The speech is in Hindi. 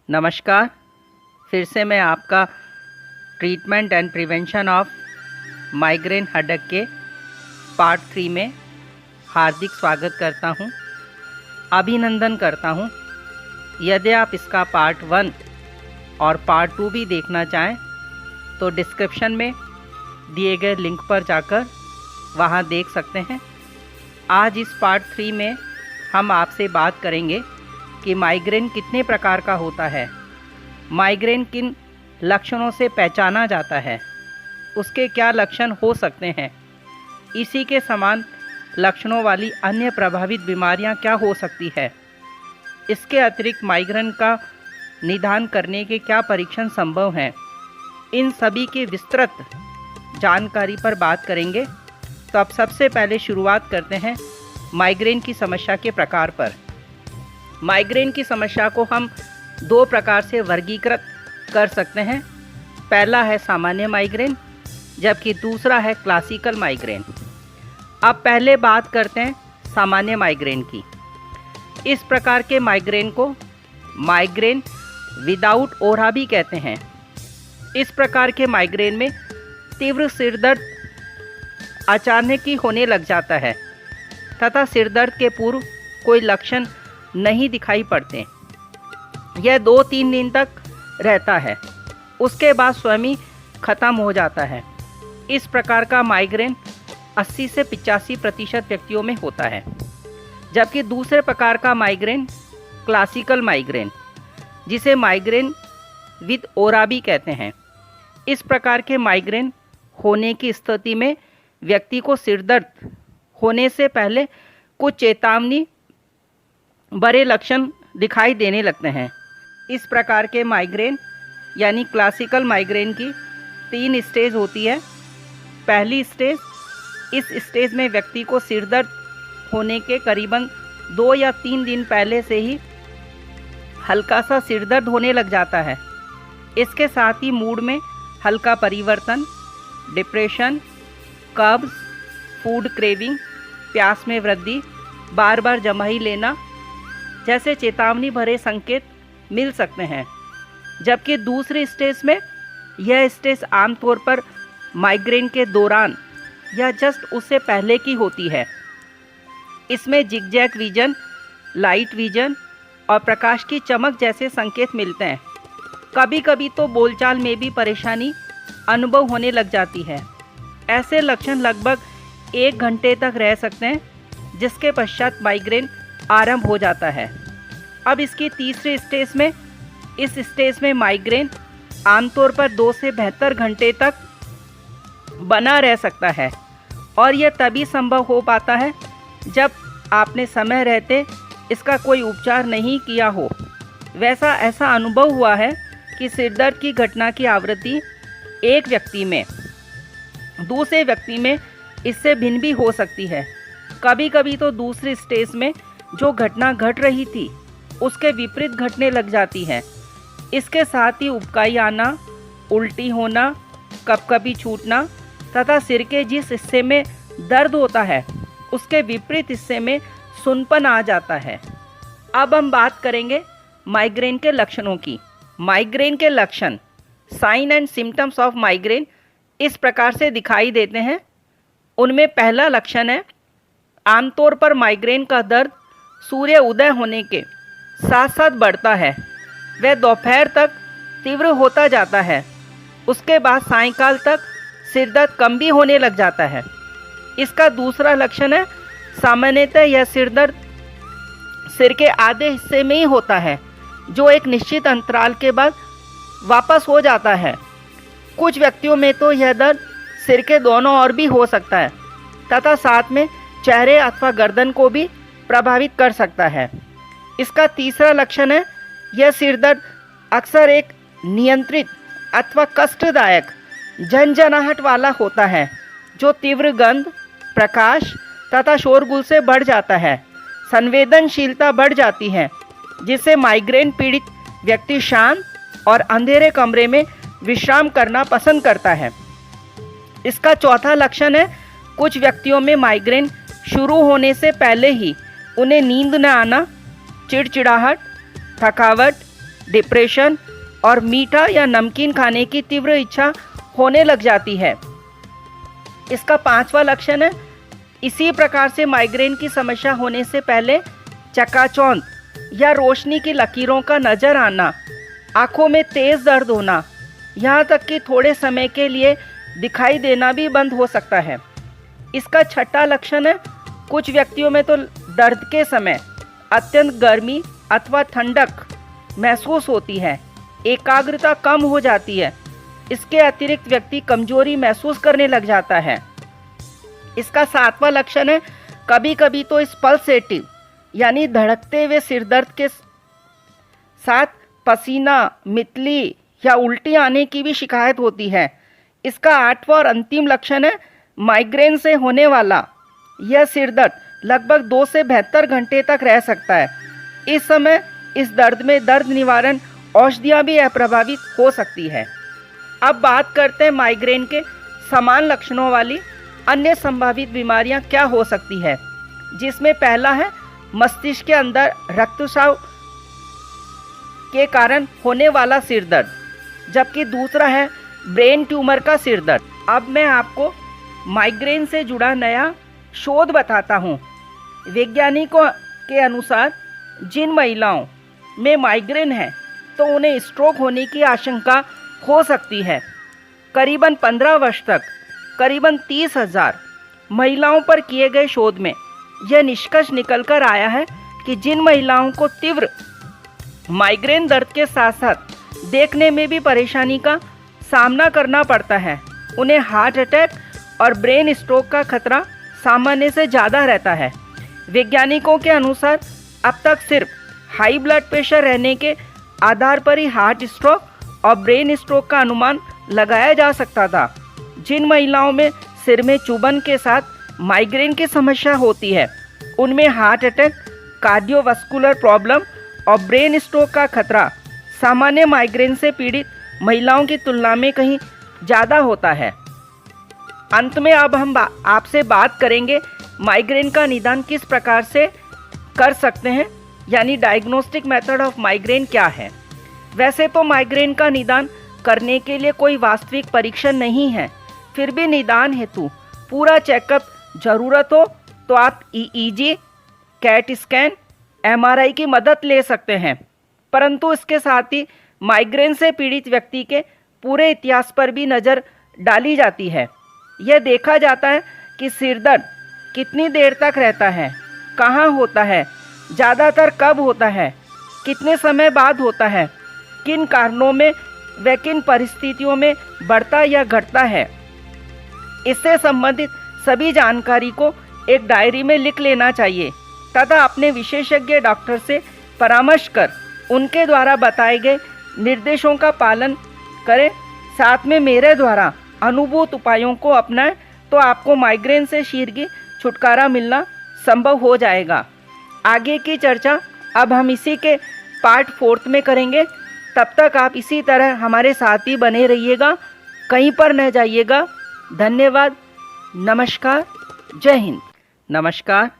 नमस्कार। फिर से मैं आपका treatment and prevention of migraine headache के पार्ट 3 में हार्दिक स्वागत करता हूं, अभिनंदन करता हूं। यदि आप इसका पार्ट 1 और पार्ट 2 भी देखना चाहें तो डिस्क्रिप्शन में दिए गए लिंक पर जाकर वहां देख सकते हैं। आज इस पार्ट 3 में हम आपसे बात करेंगे कि माइग्रेन कितने प्रकार का होता है, माइग्रेन किन लक्षणों से पहचाना जाता है, उसके क्या लक्षण हो सकते हैं, इसी के समान लक्षणों वाली अन्य प्रभावित बीमारियां क्या हो सकती है, इसके अतिरिक्त माइग्रेन का निदान करने के क्या परीक्षण संभव हैं, इन सभी की विस्तृत जानकारी पर बात करेंगे। तो अब सबसे पहले शुरुआत करते हैं माइग्रेन की समस्या के प्रकार पर। माइग्रेन की समस्या को हम 2 प्रकार से वर्गीकृत कर सकते हैं। पहला है सामान्य माइग्रेन, जबकि दूसरा है क्लासिकल माइग्रेन। अब पहले बात करते हैं सामान्य माइग्रेन की। इस प्रकार के माइग्रेन को माइग्रेन विदाउट ओरा भी कहते हैं। इस प्रकार के माइग्रेन में तीव्र सिरदर्द अचानक ही होने लग जाता है तथा सिरदर्द के पूर्व कोई लक्षण नहीं दिखाई पड़ते। यह 2-3 दिन तक रहता है, उसके बाद स्वयं ही खत्म हो जाता है। इस प्रकार का माइग्रेन 80 से 85% व्यक्तियों में होता है। जबकि दूसरे प्रकार का माइग्रेन क्लासिकल माइग्रेन, जिसे माइग्रेन विद ओरा भी कहते हैं। इस प्रकार के माइग्रेन होने की स्थिति में व्यक्ति को सिरदर्द होने से पहले कुछ चेतावनी बड़े लक्षण दिखाई देने लगते हैं। इस प्रकार के माइग्रेन यानी क्लासिकल माइग्रेन की 3 स्टेज होती है। पहली स्टेज, इस स्टेज में व्यक्ति को सिरदर्द होने के करीबन 2 या 3 दिन पहले से ही हल्का सा सिरदर्द होने लग जाता है। इसके साथ ही मूड में हल्का परिवर्तन, डिप्रेशन, कब्ज, फूड क्रेविंग, प्यास में वृद्धि, बार बार जमाई लेना जैसे चेतावनी भरे संकेत मिल सकते हैं। जबकि दूसरी स्टेज में यह स्टेज आमतौर पर माइग्रेन के दौरान या जस्ट उससे पहले की होती है। इसमें जिगजैग विजन, लाइट विजन और प्रकाश की चमक जैसे संकेत मिलते हैं। कभी कभी तो बोलचाल में भी परेशानी अनुभव होने लग जाती है। ऐसे लक्षण लगभग 1 घंटे तक रह सकते हैं, जिसके पश्चात माइग्रेन आरंभ हो जाता है। अब इसकी तीसरी स्टेज में, इस स्टेज में माइग्रेन आमतौर पर 2 से 72 घंटे तक बना रह सकता है और यह तभी संभव हो पाता है जब आपने समय रहते इसका कोई उपचार नहीं किया हो। वैसा ऐसा अनुभव हुआ है कि सिरदर्द की घटना की आवृत्ति एक व्यक्ति में दूसरे व्यक्ति में इससे भिन्न भी हो सकती है। कभी कभी तो दूसरी स्टेज में जो घटना घट रही थी उसके विपरीत घटने लग जाती है। इसके साथ ही उबकाई आना, उल्टी होना, कपकपी छूटना तथा सिर के जिस हिस्से में दर्द होता है उसके विपरीत हिस्से में सुनपन आ जाता है। अब हम बात करेंगे माइग्रेन के लक्षणों की। माइग्रेन के लक्षण, sign and symptoms of migraine इस प्रकार से दिखाई देते हैं। उनमें पहला लक्षण है, आमतौर पर माइग्रेन का दर्द सूर्य उदय होने के साथ साथ बढ़ता है। वह दोपहर तक तीव्र होता जाता है। उसके बाद सायंकाल तक सिरदर्द कम भी होने लग जाता है। इसका दूसरा लक्षण है, सामान्यतः यह सिरदर्द सिर के आधे हिस्से में ही होता है, जो एक निश्चित अंतराल के बाद वापस हो जाता है। कुछ व्यक्तियों में तो यह दर्द सिर के दोनों ओर भी हो सकता है तथा साथ में चेहरे अथवा गर्दन को भी प्रभावित कर सकता है। इसका तीसरा लक्षण है, यह सिरदर्द अक्सर एक नियंत्रित अथवा कष्टदायक झंझनाहट वाला होता है, जो तीव्र गंध, प्रकाश तथा शोरगुल से बढ़ जाता है। संवेदनशीलता बढ़ जाती है, जिससे माइग्रेन पीड़ित व्यक्ति शांत और अंधेरे कमरे में विश्राम करना पसंद करता है। इसका चौथा लक्षण है, कुछ व्यक्तियों में माइग्रेन शुरू होने से पहले ही उन्हें नींद न आना, चिड़चिड़ाहट, थकावट, डिप्रेशन और मीठा या नमकीन खाने की तीव्र इच्छा होने लग जाती है। इसका 5वां लक्षण है, इसी प्रकार से माइग्रेन की समस्या होने से पहले चकाचौंध या रोशनी की लकीरों का नजर आना, आंखों में तेज दर्द होना, यहाँ तक कि थोड़े समय के लिए दिखाई देना भी बंद हो सकता है। इसका 6वां लक्षण है, कुछ व्यक्तियों में तो दर्द के समय अत्यंत गर्मी अथवा ठंडक महसूस होती है, एकाग्रता कम हो जाती है। इसके अतिरिक्त व्यक्ति कमजोरी महसूस करने लग जाता है। इसका 7वां लक्षण है, कभी कभी तो इस पल्सेटिव यानी धड़कते हुए सिरदर्द के साथ पसीना, मितली या उल्टी आने की भी शिकायत होती है। इसका 8वां और अंतिम लक्षण है, माइग्रेन से होने वाला यह सिरदर्द लगभग 2 से 72 घंटे तक रह सकता है। इस समय इस दर्द में दर्द निवारण औषधियाँ भी अप्रभावित हो सकती है। अब बात करते हैं माइग्रेन के समान लक्षणों वाली अन्य संभावित बीमारियां क्या हो सकती है, जिसमें पहला है मस्तिष्क के अंदर रक्तस्राव के कारण होने वाला सिरदर्द, जबकि दूसरा है ब्रेन ट्यूमर का सिरदर्द। अब मैं आपको माइग्रेन से जुड़ा नया शोध बताता हूँ। वैज्ञानिकों के अनुसार जिन महिलाओं में माइग्रेन है तो उन्हें स्ट्रोक होने की आशंका हो सकती है। करीबन 15 वर्ष तक करीबन 30,000 महिलाओं पर किए गए शोध में यह निष्कर्ष निकल कर आया है कि जिन महिलाओं को तीव्र माइग्रेन दर्द के साथ साथ देखने में भी परेशानी का सामना करना पड़ता है, उन्हें हार्ट अटैक और ब्रेन स्ट्रोक का खतरा सामान्य से ज़्यादा रहता है। वैज्ञानिकों के अनुसार अब तक सिर्फ हाई ब्लड प्रेशर रहने के आधार पर ही हार्ट स्ट्रोक और ब्रेन स्ट्रोक का अनुमान लगाया जा सकता था। जिन महिलाओं में सिर में चुभन के साथ माइग्रेन की समस्या होती है, उनमें हार्ट अटैक, कार्डियोवास्कुलर प्रॉब्लम और ब्रेन स्ट्रोक का खतरा सामान्य माइग्रेन से पीड़ित महिलाओं की तुलना में कहीं ज़्यादा होता है। अंत में अब हम आपसे बात करेंगे माइग्रेन का निदान किस प्रकार से कर सकते हैं, यानी डायग्नोस्टिक मेथड ऑफ माइग्रेन क्या है। वैसे तो माइग्रेन का निदान करने के लिए कोई वास्तविक परीक्षण नहीं है, फिर भी निदान हेतु पूरा चेकअप ज़रूरत हो तो आप EEG, कैट स्कैन, MRI की मदद ले सकते हैं। परंतु इसके साथ ही माइग्रेन से पीड़ित व्यक्ति के पूरे इतिहास पर भी नज़र डाली जाती है। यह देखा जाता है कि सिरदर्द कितनी देर तक रहता है, कहाँ होता है, ज़्यादातर कब होता है, कितने समय बाद होता है, किन कारणों में व किन परिस्थितियों में बढ़ता या घटता है। इससे संबंधित सभी जानकारी को एक डायरी में लिख लेना चाहिए तथा अपने विशेषज्ञ डॉक्टर से परामर्श कर उनके द्वारा बताए गए निर्देशों का पालन करें। साथ में मेरे द्वारा अनुभूत उपायों को अपनाएं तो आपको माइग्रेन से शीघ्र छुटकारा मिलना संभव हो जाएगा। आगे की चर्चा अब हम इसी के पार्ट 4 में करेंगे। तब तक आप इसी तरह हमारे साथ ही बने रहिएगा, कहीं पर न जाइएगा। धन्यवाद। नमस्कार। जय हिंद। नमस्कार।